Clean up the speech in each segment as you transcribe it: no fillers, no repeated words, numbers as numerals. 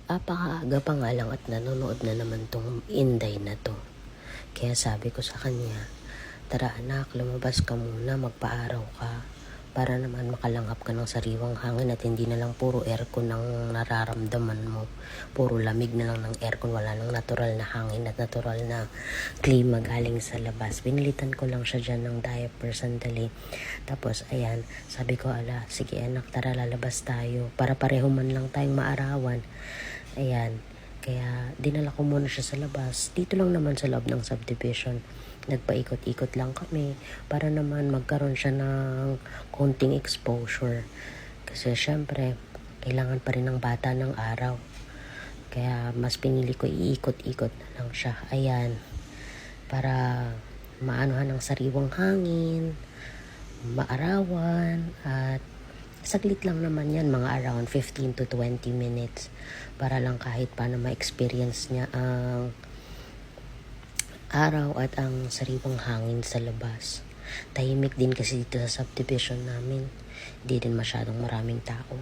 Apakaaga pa nga lang at nanonood na naman tong Inday na to. Kaya sabi ko sa kanya, tara anak, lumabas ka muna, magpaaraw ka. Para naman makalanghap ka ng sariwang hangin at hindi na lang puro aircon ang nararamdaman mo. Puro lamig na lang ng aircon, wala nang natural na hangin at natural na klima galing sa labas. Binilitan ko lang siya dyan ng diaper sandali. Tapos ayan, sabi ko sige anak, tara lalabas tayo. Para pareho man lang tayong maarawan. Ayan, kaya dinala ko muna siya sa labas. Dito lang naman sa loob ng subdivision. Nagpaikot-ikot lang kami para naman magkaroon siya ng konting exposure. Kasi syempre, kailangan pa rin ng bata ng araw. Kaya mas pinili ko iikot-ikot na lang siya. Ayan, para maanuhan ng sariwang hangin, maarawan, at saglit lang naman yan, mga around 15 to 20 minutes. Para lang kahit paano ma-experience niya ang araw at ang sariwang hangin sa labas. Tahimik din kasi dito sa subdivision namin. Hindi din masyadong maraming tao.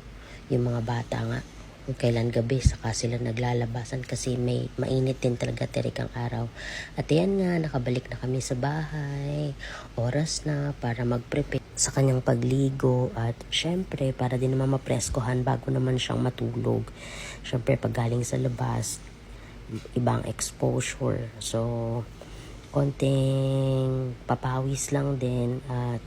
Yung mga bata nga, kung kailan gabi, saka sila naglalabasan kasi may mainit din talaga tirik ang araw. At yan nga, nakabalik na kami sa bahay. Oras na para mag-prepare sa kanyang pagligo at syempre para din naman mapreskohan bago naman siyang matulog. Syempre pag galing sa labas, ibang exposure. So, konting papawis lang din at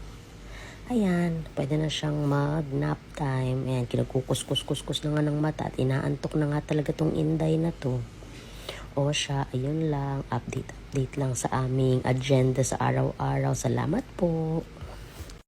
ayan, pwede na siyang mag-nap time. Ayan, kinakukus-kus-kus na nga ng mata at inaantok na nga talaga tong Inday na to. O siya, ayun lang, update lang sa aming agenda sa araw-araw. Salamat po.